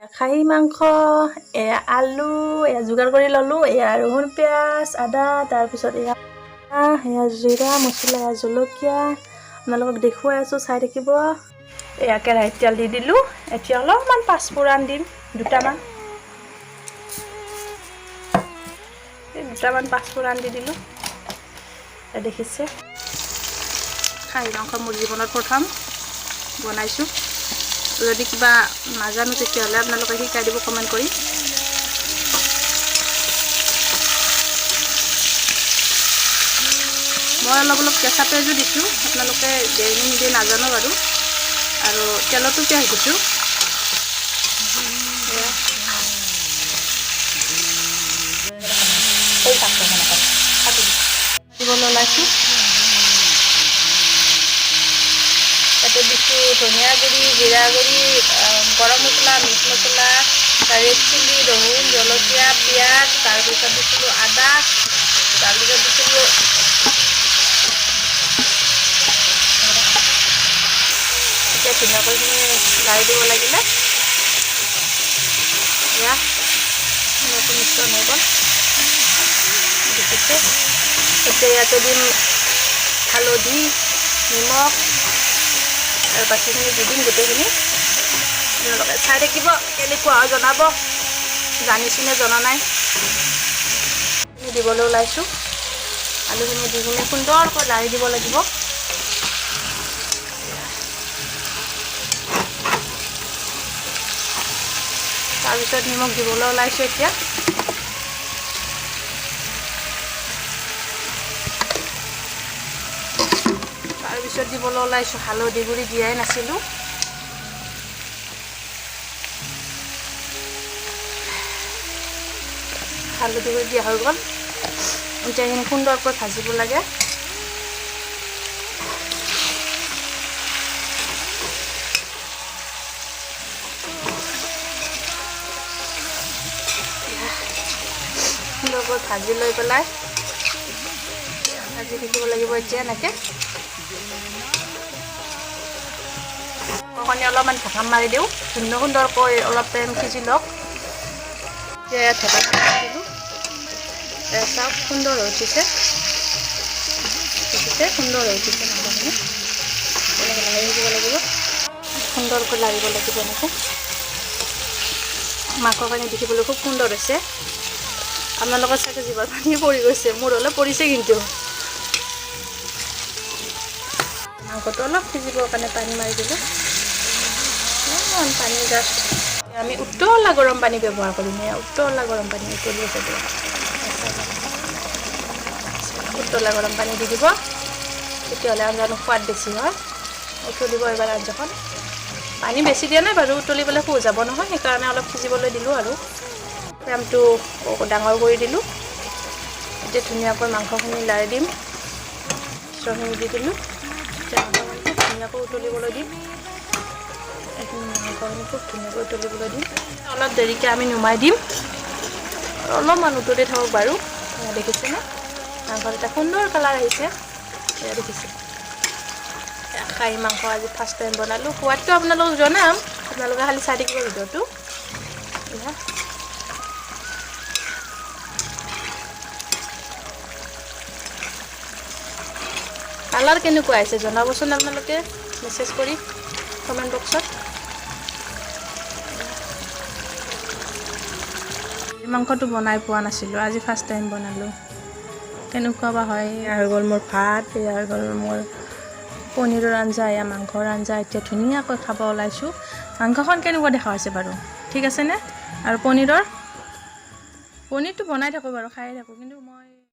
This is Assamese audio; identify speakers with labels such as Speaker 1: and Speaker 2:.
Speaker 1: খাহী মাংস এয়া আলু এয়া যোগাৰ কৰি ল'লোঁ। এয়া ৰহুন পিঁয়াজ আদা তাৰপিছত এয়া জিৰা মছলা এয়া জলকীয়া আপোনালোকক দেখুৱাই আছোঁ, চাই থাকিব। এয়া কেৰাহীত তেল দি দিলোঁ। এতিয়া অলপমান পাঁচফোৰণ দিম, দুটামান পাঁচফোৰণ দি দিলোঁ। দেখিছে খাহী মাংস মোৰ জীৱনত প্ৰথম বনাইছোঁ। যদি কিবা নাজানো তেতিয়াহ'লে আপোনালোকে শিকাই দিব কমেণ্ট কৰি। মই অলপ কেঁচা পিঁয়াজো দিছোঁ, আপোনালোকে দিয়ে নিদিয়ে নাজানো বাৰু। আৰু তেলতো পিঁয়াজ দিছোঁ। দিবলৈ ওলাইছোঁ। তাতে দিছোঁ ধনিয়া গুড়ি জিৰা গুড়ি গৰম মছলা মিট মছলা ৰেড চিলি ৰহুন জলকীয়া পিঁয়াজ তাৰপিছত দিছিলোঁ আদা তাৰপিছত দিছিলোঁ এতিয়া ধুনীয়াকৈ লাৰি দিব লাগিলে এয়া ধুনীয়াকৈ মিশ্ৰণ হৈ গ'ল। দেখিছে এতিয়া ইয়াতে দিম হালধি নিমখ আৰু বাকীখিনি দি দিম গোটেইখিনি। আপোনালোকে চাই থাকিব কেনেকুৱা হয় জনাব, জানিছেনে জনা নাই। দিবলৈ ওলাইছোঁ। আলুখিনি দি কিনে সুন্দৰকৈ লাৰি দিব লাগিব। তাৰপিছত নিমখ দিবলৈ ওলাইছোঁ এতিয়া। তাৰপিছত দিবলৈ ওলাইছোঁ হালধি গুড়ি দিয়াই নাছিলোঁ। হালধি গুড়ি দিয়া হৈ গ'ল। এতিয়া এইখিনি সুন্দৰকৈ ভাজিব লাগে। সুন্দৰকৈ ভাজি লৈ পেলাই ভাজি থাকিব লাগিব এতিয়া এনেকৈ। কণী অলপমান ঢাকন মাৰি দিওঁ, সুন্দৰকৈ অলপ টাইম সিজি লওক। এতিয়া ঢাকন মাৰি দিলোঁ। চাওক সুন্দৰ হৈ উঠিছে, দেখিছে সুন্দৰ হৈ উঠিছে মাংসখিনি। এনেকৈ লাৰি দিব লাগিব, সুন্দৰকৈ লাৰিব লাগিব এনেকৈ। মাংসখিনি দেখিবলৈ খুব সুন্দৰ হৈছে। আপোনালোকৰ চাগে জিভাৰ পানী পৰি গৈছে, মোৰ অলপ পৰিছে কিন্তু। মাংসটো অলপ সিজিবৰ কাৰণে পানী মাৰি দিলোঁ। অলপমান পানী জাষ্ট আমি উতলা গৰম পানী ব্যৱহাৰ কৰিম। উতলা গৰম পানী উতলি আছে, উতলা গৰম পানী দি দিব, তেতিয়াহ'লে আঞ্জানো সোৱাদ বেছি হয়। উতলিব এবাৰ আঞ্জাখন। পানী বেছি দিয়া নাই বাৰু, উতলিবলৈ শু যাব নহয়, সেইকাৰণে অলপ সিজিবলৈ দিলোঁ আৰু। ফ্লেমটো ডাঙৰ কৰি দিলোঁ। এতিয়া ধুনীয়াকৈ মাংসখিনি লাৰি দিম। মিশ্ৰণখিনি দি দিলোঁ। এতিয়া মাংসখিনি খুব ধুনীয়াকৈ উতলিবলৈ দিম। মাংসখিনি খুব ধুনীয়াকৈ উতলিবলৈ দিম। অলপ দেৰিকৈ আমি নুমাই দিম, অলপমান উতলি থাকক বাৰু। দেখিছেনে মাংসত এটা সুন্দৰ কালাৰ আহিছে। এয়া দেখিছে খাহী মাংস আজি ফাৰ্ষ্ট টাইম বনালোঁ। সোৱাদটো আপোনালোকক জনাম, আপোনালোকে খালি চাই থাকিব ভিডিঅ'টো। এয়া কালাৰ কেনেকুৱা আহিছে জনাবচোন আপোনালোকে মেছেজ কৰি কমেণ্ট বক্সত। মাংসটো বনাই পোৱা নাছিলোঁ, আজি ফাৰ্ষ্ট টাইম বনালোঁ। কেনেকুৱা বা হয়। এয়া হৈ গ'ল মোৰ ভাত, এয়া হৈ গ'ল মোৰ পনীৰৰ আঞ্জা, এয়া মাংসৰ আঞ্জা। এতিয়া ধুনীয়াকৈ খাব ওলাইছোঁ। মাংসখন কেনেকুৱা দেখা হৈছে বাৰু, ঠিক আছেনে? আৰু পনীৰটো বনাই থাকোঁ বাৰু, খায়ে থাকোঁ, কিন্তু মই